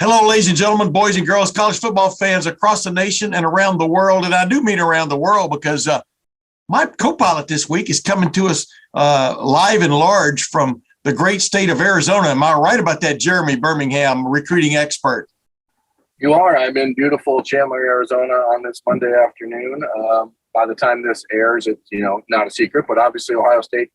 Hello, ladies and gentlemen, boys and girls, college football fans across the nation and around the world. And I do mean around the world because my co-pilot this week is coming to us live and large from the great state of Arizona. Am I right about that, Jeremy Birmingham, recruiting expert? You are. I'm in beautiful Chandler, Arizona on this Monday afternoon. By the time this airs, it's not a secret, but obviously Ohio State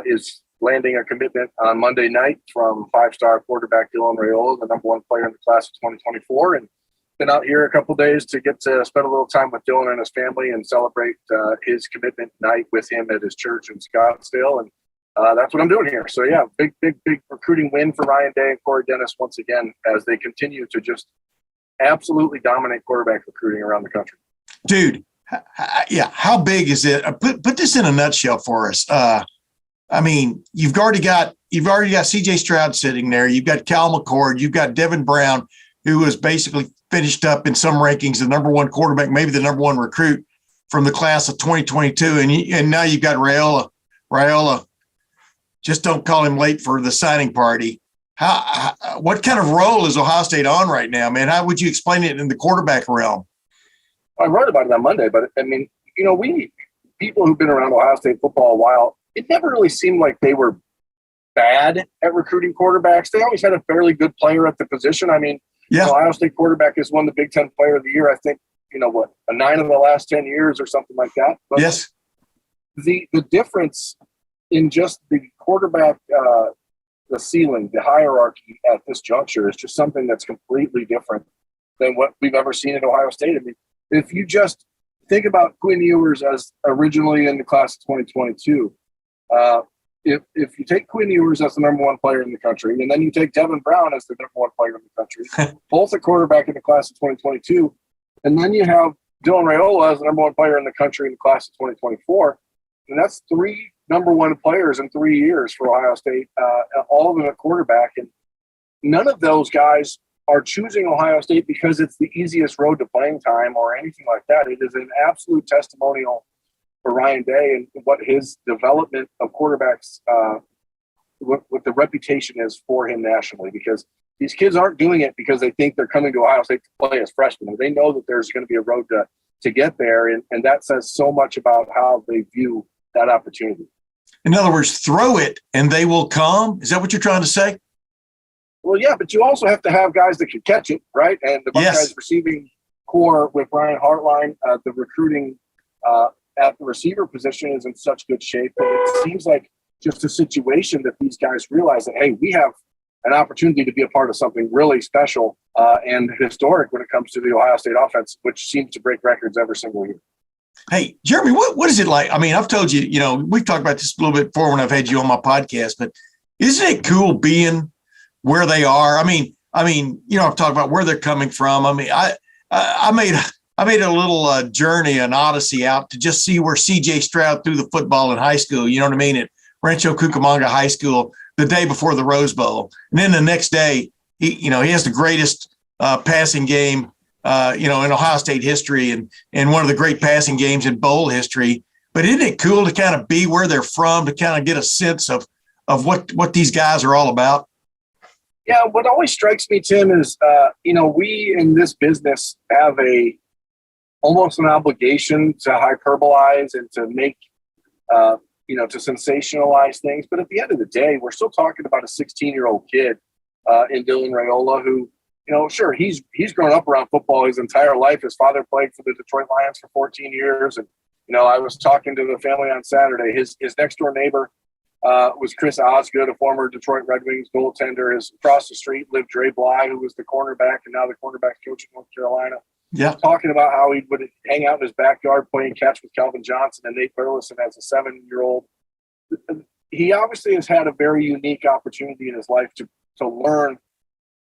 is landing a commitment on Monday night from five-star quarterback Dylan Raiola, the number one player in the class of 2024, and been out here a couple days to get to spend a little time with Dylan and his family and celebrate his commitment night with him at his church in Scottsdale, and that's what I'm doing here. So yeah, big recruiting win for Ryan Day and Corey Dennis once again as they continue to just absolutely dominate quarterback recruiting around the country. Dude, yeah, how big is it? Put this in a nutshell for us. I mean, you've already got C.J. Stroud sitting there. You've got Cal McCord. You've got Devin Brown, who was basically finished up in some rankings the number one quarterback, maybe the number one recruit from the class of 2022. And now you've got Raiola. Just don't call him late for the signing party. What kind of role is Ohio State on right now, man? How would you explain it in the quarterback realm? I wrote about it on Monday, but I mean, we people who've been around Ohio State football a while, it never really seemed like they were bad at recruiting quarterbacks. They always had a fairly good player at the position. I mean, Ohio State quarterback has won the Big Ten Player of the Year, I think, a 9 of the last 10 years or something like that. But yes. The difference in just the quarterback, the ceiling, the hierarchy at this juncture is just something that's completely different than what we've ever seen at Ohio State. I mean, if you just think about Quinn Ewers as originally in the class of 2022, if you take Quinn Ewers as the number one player in the country, and then you take Devin Brown as the number one player in the country, both a quarterback in the class of 2022, and then you have Dylan Raiola as the number one player in the country in the class of 2024, and that's three number one players in 3 years for Ohio State, all of them at quarterback, and none of those guys are choosing Ohio State because it's the easiest road to playing time or anything like that. It is an absolute testimonial for Ryan Day and what his development of quarterbacks, what the reputation is for him nationally, because these kids aren't doing it because they think they're coming to Ohio State to play as freshmen. They know that there's going to be a road to get there, and that says so much about how they view that opportunity. In other words, throw it and they will come. Is that what you're trying to say? Well, yeah, but you also have to have guys that can catch it, right? And the Buckeyes receiving core with Brian Hartline, the recruiting at the receiver position is in such good shape that it seems like just a situation that these guys realize that, hey, we have an opportunity to be a part of something really special and historic when it comes to the Ohio State offense, which seems to break records every single year. Hey, Jeremy, what is it like? I mean, I've told you, we've talked about this a little bit before when I've had you on my podcast, but isn't it cool being where they are? I mean, I've talked about where they're coming from. I mean, I made a little journey, an odyssey out to just see where C.J. Stroud threw the football in high school. You know what I mean? At Rancho Cucamonga High School the day before the Rose Bowl. And then the next day, he has the greatest passing game, in Ohio State history and one of the great passing games in bowl history. But isn't it cool to kind of be where they're from, to kind of get a sense of what these guys are all about? Yeah, what always strikes me, Tim, is, we in this business have almost an obligation to hyperbolize and to make, to sensationalize things. But at the end of the day, we're still talking about a 16-year-old kid in Dylan Raiola who, sure, he's grown up around football his entire life. His father played for the Detroit Lions for 14 years. And, I was talking to the family on Saturday. His next-door neighbor was Chris Osgood, a former Detroit Red Wings goaltender. Across the street lived Dre Bly, who was the cornerback and now the cornerback's coach in North Carolina. Yeah, talking about how he would hang out in his backyard playing catch with Calvin Johnson and Nate Burleson as a 7-year-old. He obviously has had a very unique opportunity in his life to learn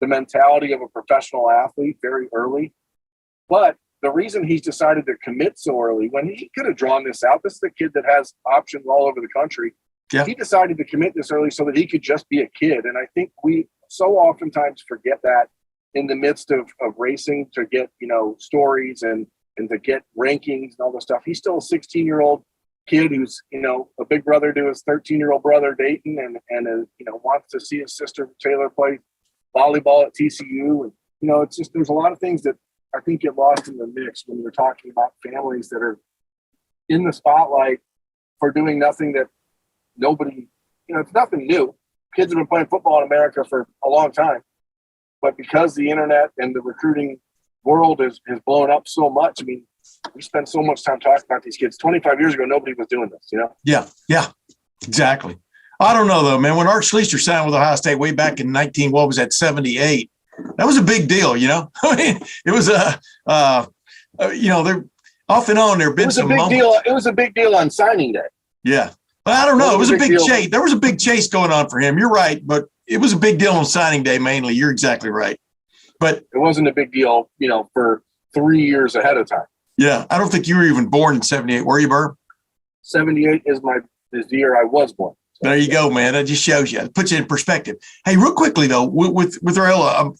the mentality of a professional athlete very early. But the reason he's decided to commit so early, when he could have drawn this out, this is a kid that has options all over the country. Yeah. He decided to commit this early so that he could just be a kid. And I think we so oftentimes forget that in the midst of racing to get, stories and to get rankings and all this stuff. He's still a 16-year-old kid who's, a big brother to his 13-year-old brother, Dayton, and wants to see his sister Taylor play volleyball at TCU. And, it's just, there's a lot of things that I think get lost in the mix when you're talking about families that are in the spotlight for doing nothing that nobody, it's nothing new. Kids have been playing football in America for a long time, but because the internet and the recruiting world has blown up so much, I mean, we spend so much time talking about these kids. 25 years ago, nobody was doing this, Yeah, exactly. I don't know though, man. When Art Schlichter signed with Ohio State way back in 78, that was a big deal, I mean, it was they're off and on. There have been some moments. It was a big deal on signing day. Yeah. But I don't know. It was a big chase. There was a big chase going on for him. You're right. But it was a big deal on signing day mainly. You're exactly right. But it wasn't a big deal, for 3 years ahead of time. Yeah. I don't think you were even born in 78. Were you, Burr? 78 is the year I was born. There you go, man. That just shows you. It puts it in perspective. Hey, real quickly though, with Raiola,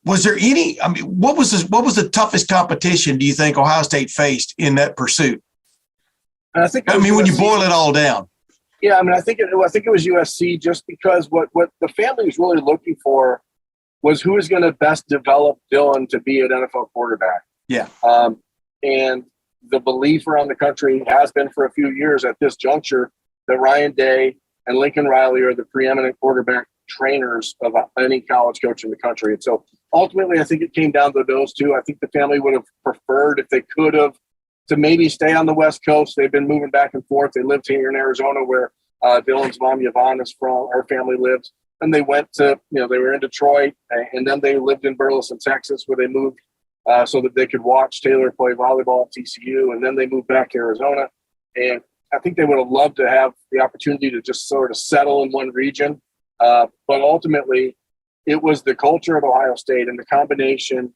was there any? I mean, what was the toughest competition do you think Ohio State faced in that pursuit? And when you boil it all down. Yeah, I think it was USC, just because what the family was really looking for was who was going to best develop Dylan to be an NFL quarterback. Yeah. And the belief around the country has been for a few years at this juncture that Ryan Day and Lincoln Riley are the preeminent quarterback trainers of any college coach in the country. And so ultimately, I think it came down to those two. I think the family would have preferred, if they could have, to maybe stay on the West Coast. They've been moving back and forth. They lived here in Arizona, where Dylan's mom, Yvonne, is from. Her family lives. And they went to, they were in Detroit, and then they lived in Burleson, Texas, where they moved so that they could watch Taylor play volleyball at TCU. And then they moved back to Arizona. And I think they would have loved to have the opportunity to just sort of settle in one region. But ultimately, it was the culture of Ohio State and the combination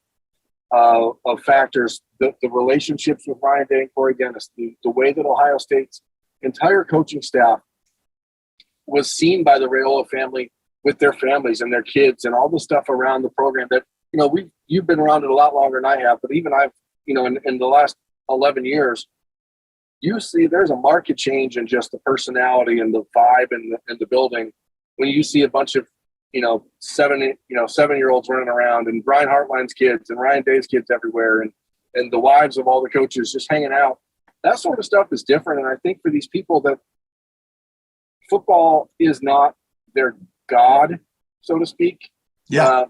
of factors, the relationships with Ryan Day and Corey Dennis, the way that Ohio State's entire coaching staff was seen by the Raiola family with their families and their kids and all the stuff around the program that, you've been around it a lot longer than I have, but even I've, in the last 11 years, you see there's a market change in just the personality and the vibe in the building when you see a bunch of, 7-year-olds running around, and Brian Hartline's kids and Ryan Day's kids everywhere, and the wives of all the coaches just hanging out. That sort of stuff is different. And I think for these people that football is not their God, so to speak. Yeah.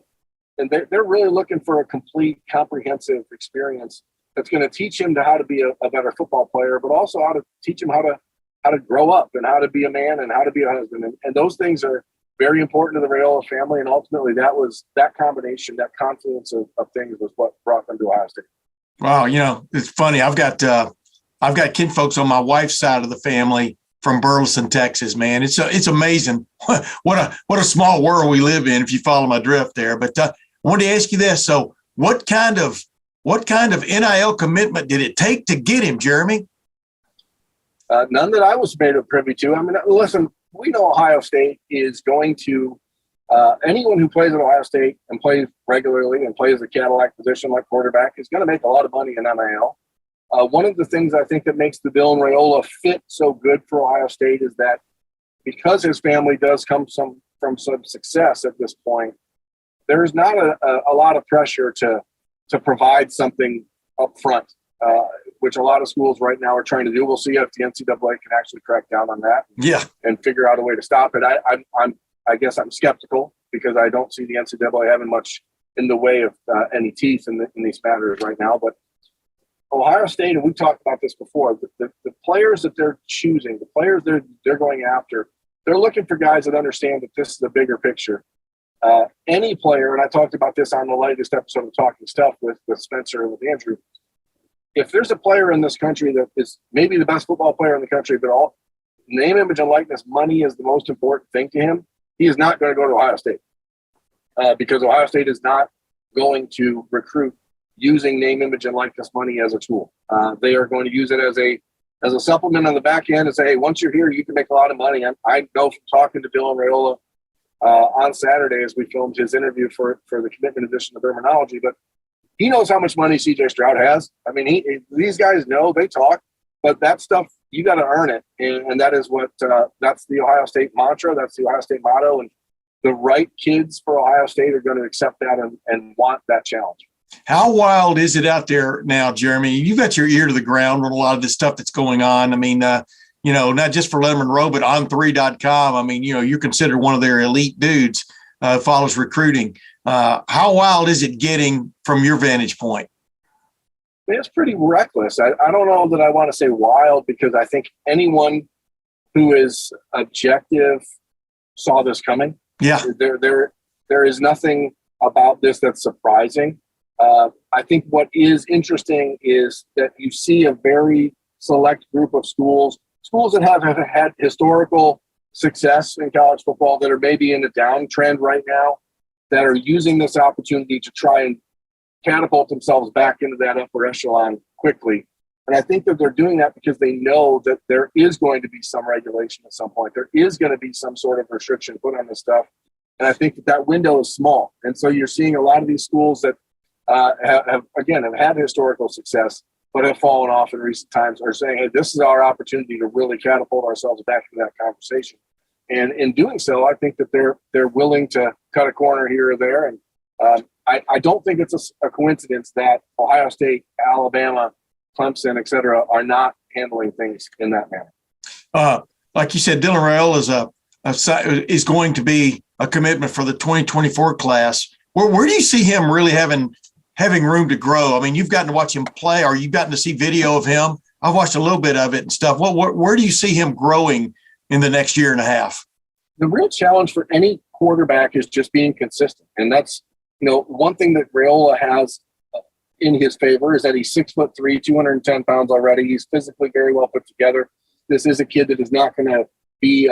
And they're really looking for a complete, comprehensive experience that's going to teach him how to be a better football player, but also how to teach him how to grow up and how to be a man and how to be a husband. And those things are very important to the Raiola family. And ultimately that combination, that confluence of things was what brought them to Ohio State. Wow. It's funny. I've got kinfolks on my wife's side of the family from Burleson, Texas, man. It's amazing what a small world we live in, if you follow my drift there. But I wanted to ask you this. So what kind of NIL commitment did it take to get him, Jeremy? None that I was made privy to. I mean, listen, we know Ohio State is going to anyone who plays at Ohio State and plays regularly and plays a Cadillac position like quarterback is going to make a lot of money in NIL. One of the things I think that makes the Dylan Raiola fit so good for Ohio State is that because his family does come from some success at this point, there is not a lot of pressure to provide something up front, which a lot of schools right now are trying to do. We'll see if the NCAA can actually crack down on that. Yeah, and figure out a way to stop it. I guess I'm skeptical because I don't see the NCAA having much in the way of any teeth in these matters right now. But Ohio State, and we've talked about this before, the players that they're choosing, the players they're going after, they're looking for guys that understand that this is a bigger picture. Any player, and I talked about this on the latest episode of Talking Stuff with Spencer and with Andrew, if there's a player in this country that is maybe the best football player in the country, but all name, image, and likeness, money is the most important thing to him, he is not going to go to Ohio State because Ohio State is not going to recruit using name, image, and likeness money as a tool. They are going to use it as a supplement on the back end and say, hey, once you're here, you can make a lot of money. I know from talking to Dylan Raiola on Saturday as we filmed his interview for the commitment edition of Terminology, but he knows how much money CJ Stroud has. I mean, these guys know, they talk, but that stuff, you got to earn it. And that is what that's the Ohio State mantra. That's the Ohio State motto. And the right kids for Ohio State are going to accept that and want that challenge. How wild is it out there now, Jeremy? You've got your ear to the ground on a lot of this stuff that's going on. I mean, not just for Lettermen Row, but on3.com. I mean, you're considered one of their elite dudes, follows recruiting. How wild is it getting from your vantage point? It's pretty reckless. I don't know that I want to say wild, because I think anyone who is objective saw this coming. Yeah. There is nothing about this that's surprising. I think what is interesting is that you see a very select group of schools that have had historical success in college football, that are maybe in a downtrend right now, that are using this opportunity to try and catapult themselves back into that upper echelon quickly. And I think that they're doing that because they know that there is going to be some regulation at some point. There is going to be some sort of restriction put on this stuff. And I think that window is small. And so you're seeing a lot of these schools that have had historical success, but have fallen off in recent times, are saying, hey, this is our opportunity to really catapult ourselves back into that conversation. And in doing so, I think that they're willing to cut a corner here or there. And I don't think it's a coincidence that Ohio State, Alabama, Clemson, et cetera, are not handling things in that manner. Like you said, Dylan Raiola is going to be a commitment for the 2024 class. Where do you see him really having room to grow? I mean, you've gotten to watch him play, or you've gotten to see video of him. I've watched a little bit of it and stuff. Where do you see him growing in the next year and a half? The real challenge for any quarterback is just being consistent. And that's, one thing that Raiola has in his favor is that he's 6'3", 210 pounds already. He's physically very well put together. This is a kid that is not going to be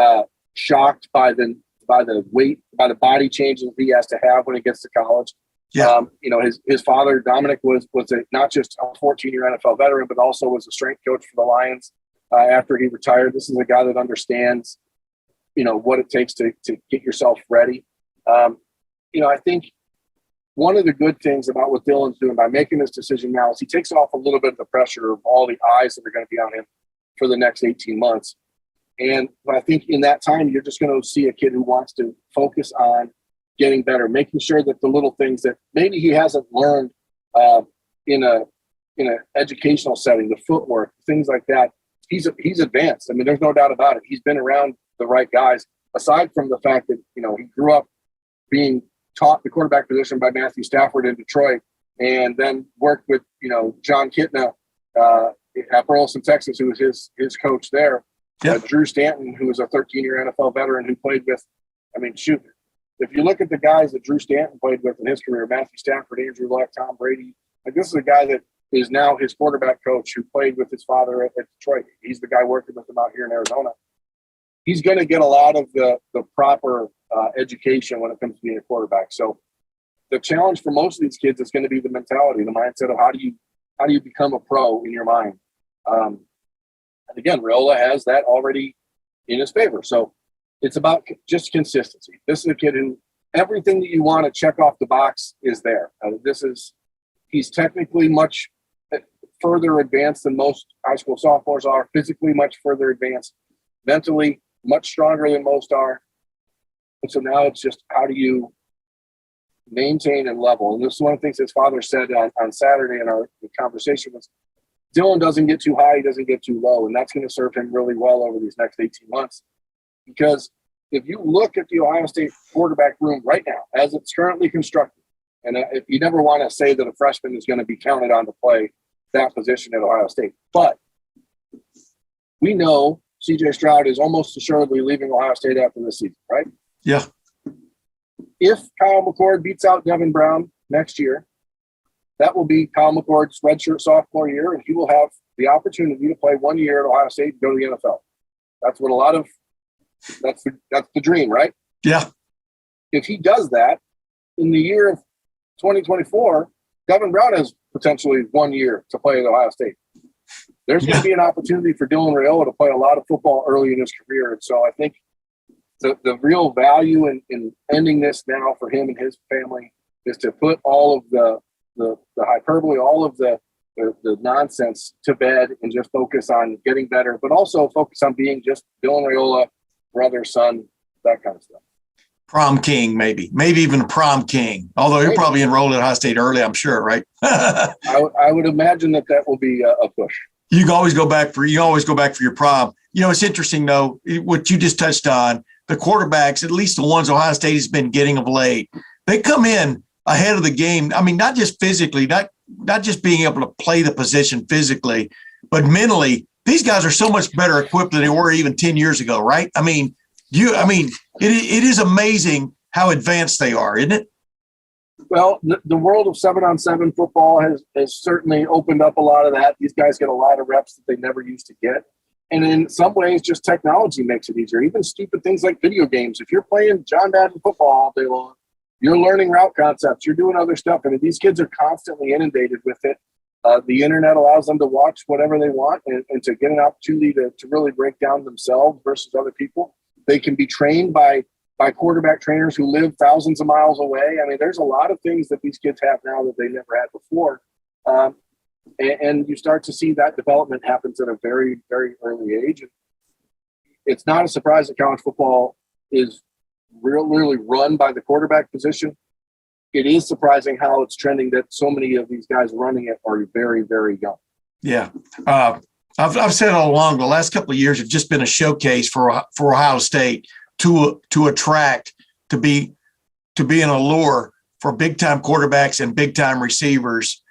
shocked by the weight, by the body changes he has to have when he gets to college. Yeah. His father, Dominic, was not just a 14-year NFL veteran, but also was a strength coach for the Lions after he retired. This is a guy that understands, what it takes to get yourself ready. I think one of the good things about what Dylan's doing by making this decision now is he takes off a little bit of the pressure of all the eyes that are going to be on him for the next 18 months. And I think in that time, you're just going to see a kid who wants to focus on getting better, making sure that the little things that maybe he hasn't learned in an educational setting, the footwork, things like that, he's advanced. I mean, there's no doubt about it. He's been around the right guys, aside from the fact that, he grew up being taught the quarterback position by Matthew Stafford in Detroit, and then worked with, John Kitna at Burleson, Texas, who was his coach there. Yep. Drew Stanton, who was a 13-year NFL veteran who played with, if you look at the guys that Drew Stanton played with in his career, Matthew Stafford, Andrew Luck, Tom Brady, this is a guy that is now his quarterback coach who played with his father at Detroit. He's the guy working with him out here in Arizona. He's going to get a lot of the proper education when it comes to being a quarterback. So the challenge for most of these kids is going to be the mentality, the mindset of how do you become a pro in your mind. And again, Raiola has that already in his favor. So it's about just consistency. This is a kid who everything that you want to check off the box is there. He's technically much further advanced than most high school sophomores are, physically much further advanced, mentally much stronger than most are. And so now it's just how do you maintain and level? And this is one of the things his father said on Saturday in our conversation was, Dylan doesn't get too high, he doesn't get too low, and that's going to serve him really well over these next 18 months. Because if you look at the Ohio State quarterback room right now, as it's currently constructed, and if you never want to say that a freshman is going to be counted on to play that position at Ohio State, but we know C.J. Stroud is almost assuredly leaving Ohio State after this season, right? Yeah. If Kyle McCord beats out Devin Brown next year, that will be Kyle McCord's redshirt sophomore year, and he will have the opportunity to play 1 year at Ohio State and go to the NFL. That's what that's the dream, right? Yeah. If he does that in the year of 2024, Devin Brown has potentially 1 year to play at Ohio State. There's going to be an opportunity for Dylan Raiola to play a lot of football early in his career. And so I think the real value in ending this now for him and his family is to put all of the hyperbole, all of the nonsense to bed and just focus on getting better, but also focus on being just Dylan Raiola, brother, son, that kind of stuff. Prom king, maybe even a prom king. Although you're probably enrolled at Ohio State early, I'm sure, right? I would imagine that will be a push. You can always go back for your prom. It's interesting though, what you just touched on, the quarterbacks, at least the ones Ohio State has been getting of late, they come in ahead of the game. I mean, not just physically, not just being able to play the position physically, but mentally. These guys are so much better equipped than they were even 10 years ago, right? I mean, it is amazing how advanced they are, isn't it? Well, the world of 7-on-7 football has certainly opened up a lot of that. These guys get a lot of reps that they never used to get. And in some ways, just technology makes it easier. Even stupid things like video games. If you're playing John Madden football all day long, you're learning route concepts. You're doing other stuff. I mean, these kids are constantly inundated with it. The internet allows them to watch whatever they want and to get an opportunity to really break down themselves versus other people. They can be trained by quarterback trainers who live thousands of miles away. I mean, there's a lot of things that these kids have now that they never had before. And you start to see that development happens at a very, very early age. It's not a surprise that college football is really run by the quarterback position. It is surprising how it's trending that so many of these guys running it are very, very young. Yeah. I've said all along, the last couple of years have just been a showcase for Ohio State to attract, to be an allure for big-time quarterbacks and big-time receivers.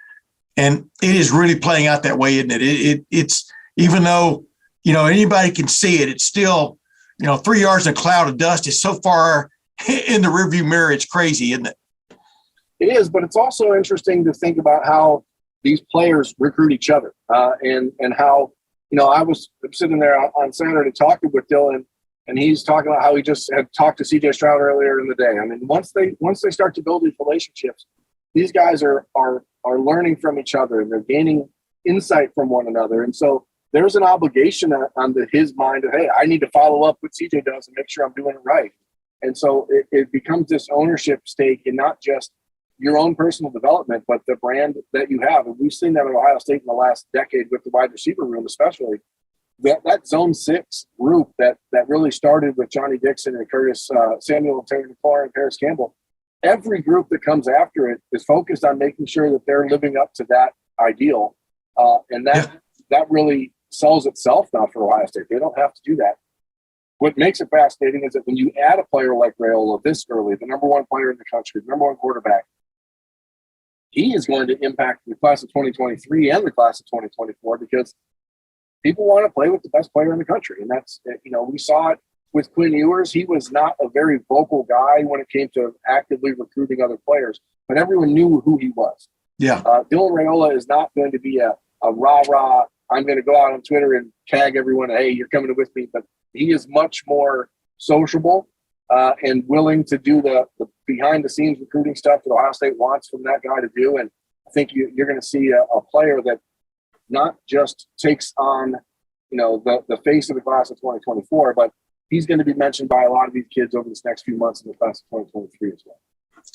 And it is really playing out that way, isn't it? It's even though, anybody can see it, it's still, 3 yards in a cloud of dust is so far in the rearview mirror. It's crazy, isn't it? It is, but it's also interesting to think about how these players recruit each other and how, I was sitting there on Saturday talking with Dylan, and he's talking about how he just had talked to CJ Stroud earlier in the day. I mean, once they start to build these relationships, these guys are learning from each other and they're gaining insight from one another. And so there's an obligation on his mind of, hey, I need to follow up what CJ does and make sure I'm doing it right. And so it becomes this ownership stake in not just your own personal development, but the brand that you have. And we've seen that at Ohio State in the last decade with the wide receiver room, especially. That Zone 6 group that really started with Johnny Dixon and Curtis Samuel and Terry McLaurin and Paris Campbell, every group that comes after it is focused on making sure that they're living up to that ideal. And that really sells itself now for Ohio State. They don't have to do that. What makes it fascinating is that when you add a player like Raiola this early, the number one player in the country, the number one quarterback, he is going to impact the class of 2023 and the class of 2024 because people want to play with the best player in the country. And that's, we saw it with Quinn Ewers. He was not a very vocal guy when it came to actively recruiting other players, but everyone knew who he was. Yeah. Dylan Raiola is not going to be a rah-rah, I'm going to go out on Twitter and tag everyone, hey, you're coming with me. But he is much more sociable and willing to do the behind-the-scenes recruiting stuff that Ohio State wants from that guy to do. And I think you're going to see a player that not just takes on, the face of the class of 2024, but he's going to be mentioned by a lot of these kids over this next few months in the class of 2023 as well.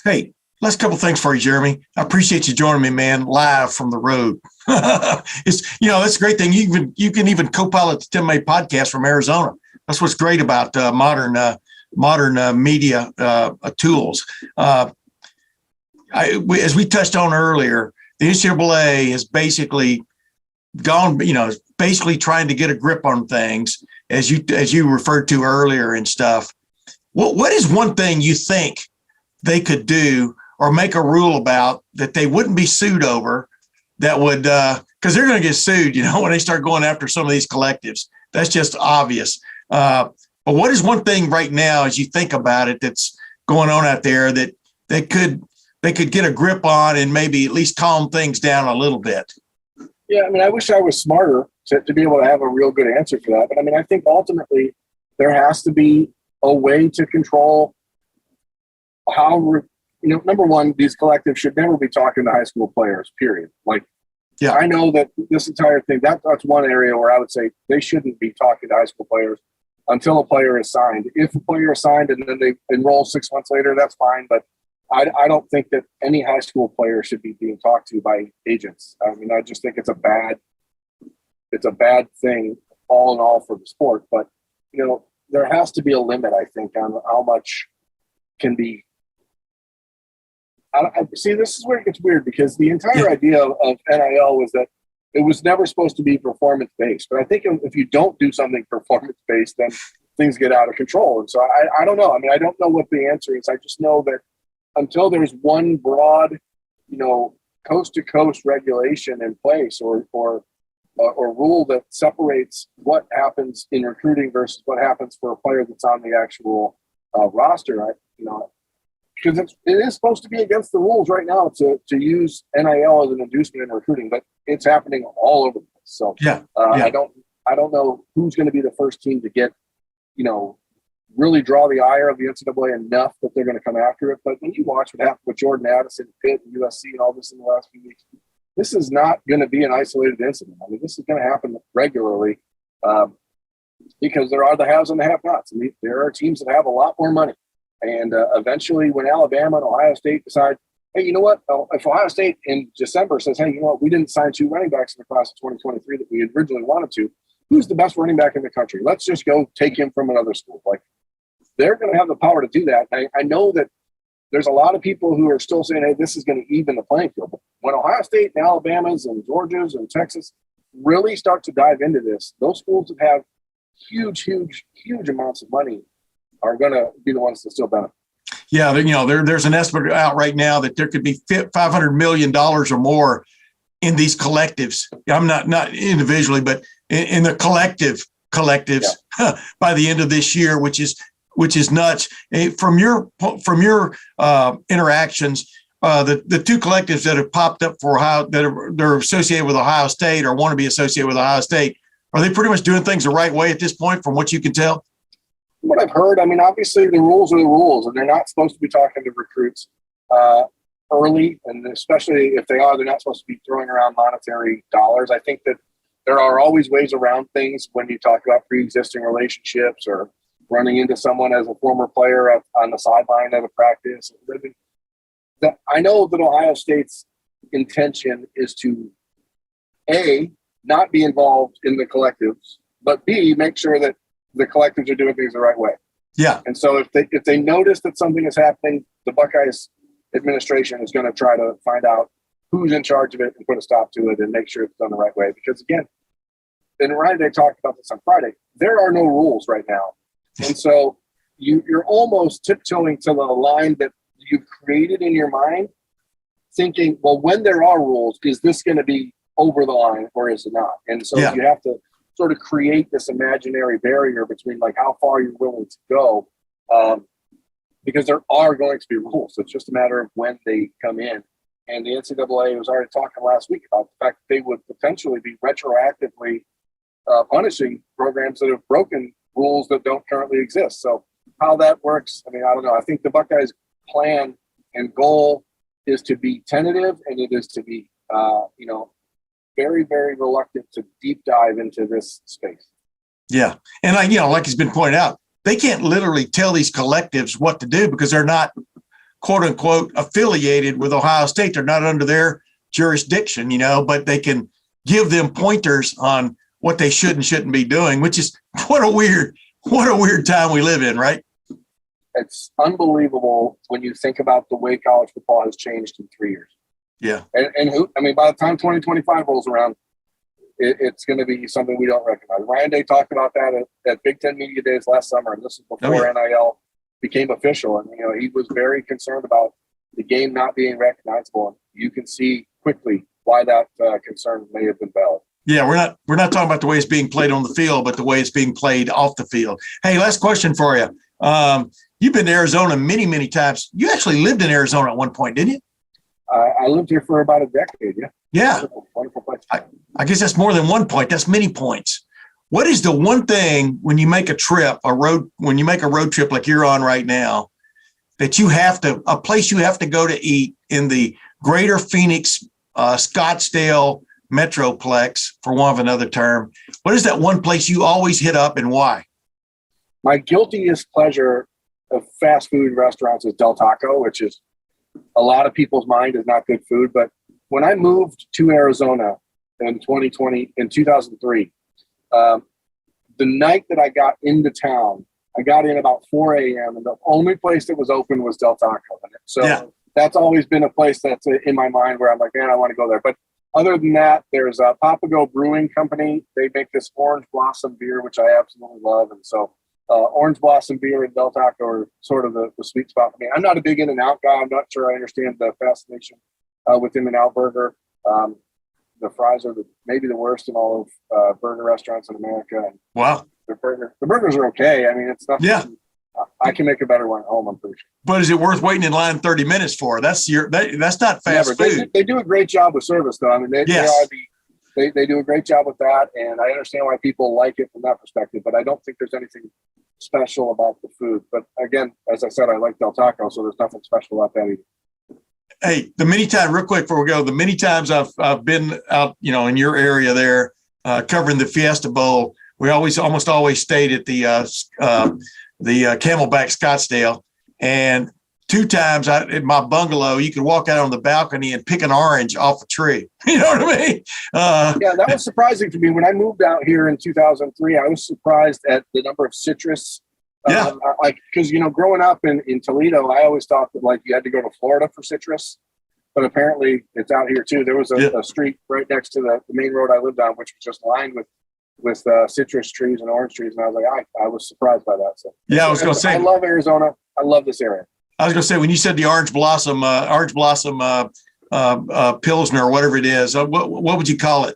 Hey, last couple of things for you, Jeremy. I appreciate you joining me, man, live from the road. It's a great thing. You can even co-pilot the Tim May podcast from Arizona. That's what's great about modern media tools. As we touched on earlier, the NCAA has basically gone, is basically trying to get a grip on things, as you referred to earlier and stuff. What is one thing you think they could do or make a rule about that they wouldn't be sued over, that would, because they're going to get sued, when they start going after some of these collectives? That's just obvious. But what is one thing right now, as you think about it, that's going on out there that they could get a grip on and maybe at least calm things down a little bit? Yeah, I mean, I wish I was smarter to be able to have a real good answer for that. But I mean, I think ultimately there has to be a way to control how, number one, these collectives should never be talking to high school players, period. Yeah. I know that this entire thing, that's one area where I would say they shouldn't be talking to high school players until a player is signed. If a player is signed and then they enroll 6 months later, that's fine. But I don't think that any high school player should be being talked to by agents. I mean, I just think it's a bad thing all in all for the sport. But, there has to be a limit, I think, on how much can be. See, this is where it gets weird because the entire idea of NIL was that it was never supposed to be performance based. But I think if you don't do something performance based, then things get out of control. And so I don't know. I mean, I don't know what the answer is. I just know that until there's one broad, coast to coast regulation in place or rule that separates what happens in recruiting versus what happens for a player that's on the actual roster, because it is supposed to be against the rules right now to use NIL as an inducement in recruiting, but it's happening all over the place. So I don't know who's going to be the first team to get, really draw the ire of the NCAA enough that they're going to come after it. But when you watch what happened with Jordan Addison, Pitt, and USC, and all this in the last few weeks, this is not going to be an isolated incident. I mean, this is going to happen regularly because there are the haves and the have-nots. I mean, there are teams that have a lot more money. And eventually when Alabama and Ohio State decide, hey, you know what? If Ohio State in December says, hey, you know what? We didn't sign 2 running backs in the class of 2023 that we originally wanted to. Who's the best running back in the country? Let's just go take him from another school. Like, they're going to have the power to do that. I know that there's a lot of people who are still saying, hey, this is going to even the playing field. But when Ohio State and Alabama's and Georgia's and Texas really start to dive into this, those schools that have huge, huge, huge amounts of money are going to be the ones that still benefit. Yeah, there's an estimate out right now that there could be $500 million or more in these collectives. I'm not individually, but in the collectives by the end of this year, which is nuts. From your interactions, the 2 collectives that have popped up they're associated with Ohio State or want to be associated with Ohio State, are they pretty much doing things the right way at this point, from what you can tell? What I've heard, I mean, obviously the rules are the rules, and they're not supposed to be talking to recruits early, and especially if they are, they're not supposed to be throwing around monetary dollars. I think that there are always ways around things when you talk about pre-existing relationships or running into someone as a former player on the sideline at a practice. I know that Ohio State's intention is to, A, not be involved in the collectives, but B, make sure that the collectives are doing things the right way. Yeah. And so if they notice that something is happening, the Buckeyes administration is going to try to find out who's in charge of it and put a stop to it and make sure it's done the right way. Because again, and Ryan and I talked about this on Friday, there are no rules right now. And so you're almost tiptoeing to the line that you've created in your mind, thinking, well, when there are rules, is this going to be over the line or is it not? And so you have to sort of create this imaginary barrier between like how far you're willing to go, because there are going to be rules. It's just a matter of when they come in. And the NCAA was already talking last week about the fact that they would potentially be retroactively punishing programs that have broken rules that don't currently exist. So how that works, I mean, I don't know. I think the Buckeyes' plan and goal is to be tentative, and it is to be, very, very reluctant to deep dive into this space. Yeah. And like it's been pointed out, they can't literally tell these collectives what to do because they're not, quote unquote, affiliated with Ohio State. They're not under their jurisdiction, but they can give them pointers on what they should and shouldn't be doing, which is what a weird time we live in, right? It's unbelievable when you think about the way college football has changed in 3 years. Yeah. And by the time 2025 rolls around, it's going to be something we don't recognize. Ryan Day talked about that at Big Ten Media Days last summer, and this is before NIL became official. And, he was very concerned about the game not being recognizable. And you can see quickly why that concern may have been valid. Yeah, we're not talking about the way it's being played on the field, but the way it's being played off the field. Hey, last question for you. You've been to Arizona many, many times. You actually lived in Arizona at one point, didn't you? I lived here for about a decade. Yeah. Yeah. Wonderful place. I guess that's more than 1 point. That's many points. What is the one thing when you make a road trip like you're on right now, that a place you have to go to eat in the greater Phoenix, Scottsdale Metroplex, for want of another term? What is that one place you always hit up and why? My guiltiest pleasure of fast food restaurants is Del Taco, which is a lot of people's mind is not good food. But when I moved to Arizona in 2003, the night that I got into town, I got in about 4 a.m. and the only place that was open was Del Taco. So Yeah. that's always been a place that's in my mind where I'm like, man, I want to go there. But other than that, there's a Papago Brewing Company. They make this Orange Blossom beer, which I absolutely love. And so Orange Blossom beer and Del Taco are sort of the sweet spot for me. I'm not a big In-N-Out guy. I'm not sure I understand the fascination with In-N-Out Burger. The fries are maybe the worst in all of burger restaurants in America. And Wow. the burgers are okay. I mean, it's not. Yeah. I can make a better one at home, I'm pretty sure. But is it worth waiting in line 30 minutes for? That's not fast food. They do a great job with service, though. I mean, they do a great job with that, and I understand why people like it from that perspective. But I don't think there's anything special about the food. But again, as I said, I like Del Taco, so there's nothing special about that either. Hey, real quick before we go, the many times I've been out, in your area there, covering the Fiesta Bowl, we almost always stayed at the Camelback Scottsdale, and 2 times in my bungalow, you could walk out on the balcony and pick an orange off a tree. You know what I mean? Yeah, that was surprising to me. When I moved out here in 2003, I was surprised at the number of citrus. Yeah. Because, growing up in Toledo, I always thought that you had to go to Florida for citrus, but apparently it's out here too. There was a street right next to the main road I lived on, which was just lined with citrus trees and orange trees. And I was like, I was surprised by that. So yeah, I was going to say, I love Arizona. I love this area. I was going to say, when you said the Orange Blossom Pilsner or whatever it is, what would you call it?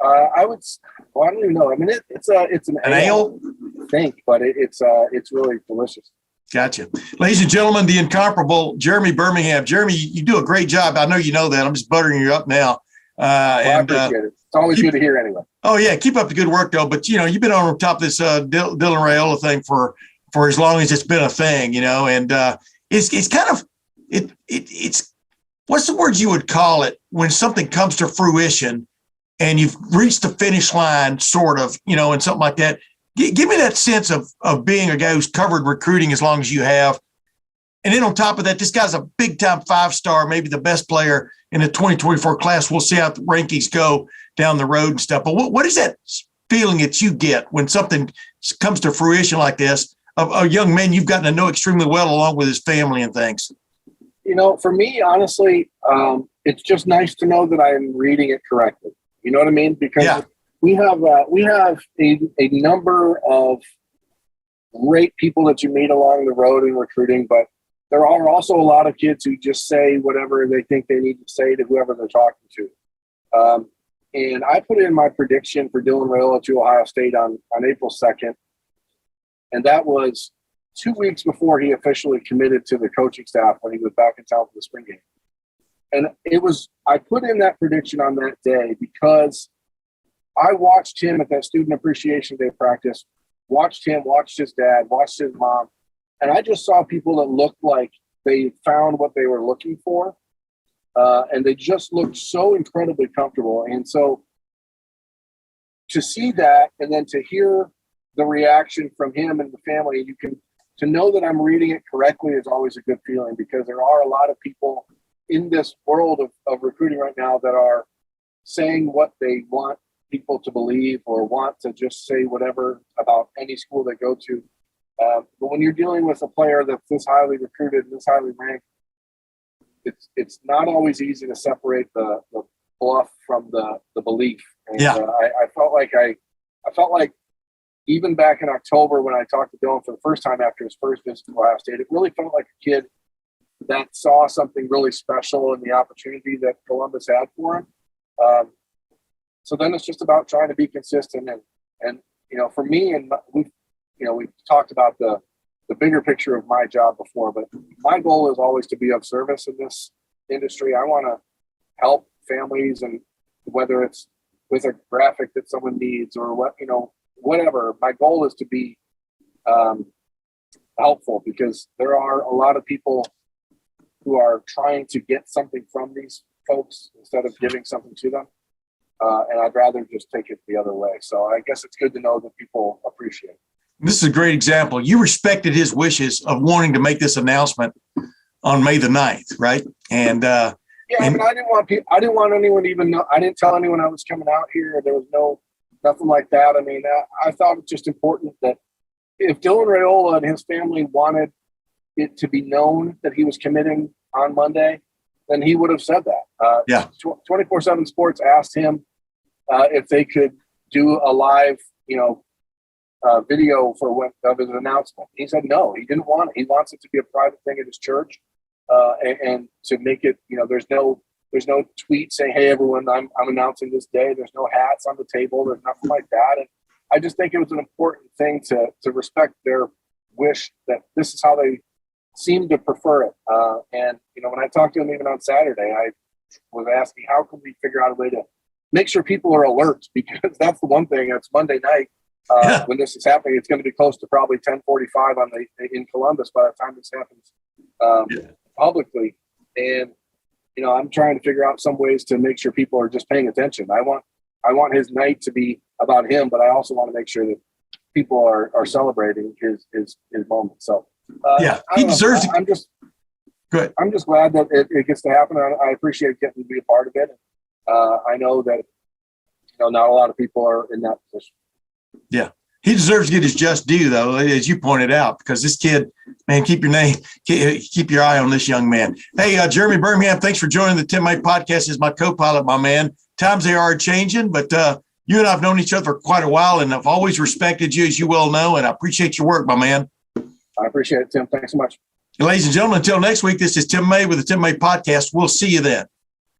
I don't even know. I mean, it's an ale, I think, but it's really delicious. Gotcha. Ladies and gentlemen, the incomparable Jeremy Birmingham. Jeremy, you do a great job. I know you know that. I'm just buttering you up now. I appreciate it. It's always good to hear anyway. Oh, yeah. Keep up the good work, though. But, you've been on top of this Dylan Raiola thing for as long as it's been a thing, and it's kind of it's what's the word you would call it when something comes to fruition and you've reached the finish line, sort of, and something like that. Give me that sense of being a guy who's covered recruiting as long as you have. And then on top of that, this guy's a big-time 5-star, maybe the best player in the 2024 class. We'll see how the rankings go down the road and stuff. But what is that feeling that you get when something comes to fruition like this, of a young man you've gotten to know extremely well along with his family and things? For me, honestly, it's just nice to know that I'm reading it correctly. You know what I mean? Because we have a number of great people that you meet along the road in recruiting, but there are also a lot of kids who just say whatever they think they need to say to whoever they're talking to. And I put in my prediction for Dylan Raiola to Ohio State on April 2nd. And that was 2 weeks before he officially committed to the coaching staff when he was back in town for the spring game. And I put in that prediction on that day because I watched him at that student appreciation day practice, watched his dad, watched his mom. And I just saw people that looked like they found what they were looking for. And they just looked so incredibly comfortable. And so to see that and then to hear the reaction from him and the family, to know that I'm reading it correctly is always a good feeling, because there are a lot of people in this world of recruiting right now that are saying what they want people to believe or want to just say whatever about any school they go to. But when you're dealing with a player that's this highly recruited and this highly ranked, it's not always easy to separate the bluff from the belief. And I felt like even back in October when I talked to Dylan for the first time after his first visit to Ohio State, it really felt like a kid that saw something really special in the opportunity that Columbus had for him. So then it's just about trying to be consistent. And for me, and we've talked about the bigger picture of my job before, but my goal is always to be of service in this industry. I want to help families, and whether it's with a graphic that someone needs or whatever, my goal is to be helpful, because there are a lot of people who are trying to get something from these folks instead of giving something to them. And I'd rather just take it the other way. So I guess it's good to know that people appreciate it. This is a great example. You respected his wishes of wanting to make this announcement on May the 9th, right? And I mean, I didn't want anyone to even know. I didn't tell anyone I was coming out here. There was nothing like that. I mean, I thought it's just important that if Dylan Raiola and his family wanted it to be known that he was committing on Monday, then he would have said that. 24/7 Sports asked him if they could do a live, video of his announcement. He said no, he didn't want it. He wants it to be a private thing at his church, and to make it, there's no tweet saying, "Hey everyone, I'm announcing this day." There's no hats on the table. There's nothing like that. And I just think it was an important thing to respect their wish that this is how they seem to prefer it. And when I talked to him even on Saturday, I was asking, how can we figure out a way to make sure people are alert? Because that's the one thing. It's Monday night when this is happening. It's going to be close to probably 10:45 in Columbus by the time this happens publicly. And I'm trying to figure out some ways to make sure people are just paying attention. I want his night to be about him, but I also want to make sure that people are celebrating his moment. So he deserves it. I'm just glad that it gets to happen. I appreciate getting to be a part of it. I know that not a lot of people are in that position. Yeah, he deserves to get his just due, though, as you pointed out, because this kid, man, keep your eye on this young man. Hey, Jeremy Birmingham, thanks for joining the Tim May podcast as my co-pilot, my man. Times they are changing, but you and I have known each other for quite a while, and I've always respected you, as you well know, and I appreciate your work, my man. I appreciate it, Tim. Thanks so much. Ladies and gentlemen, until next week, this is Tim May with the Tim May podcast. We'll see you then.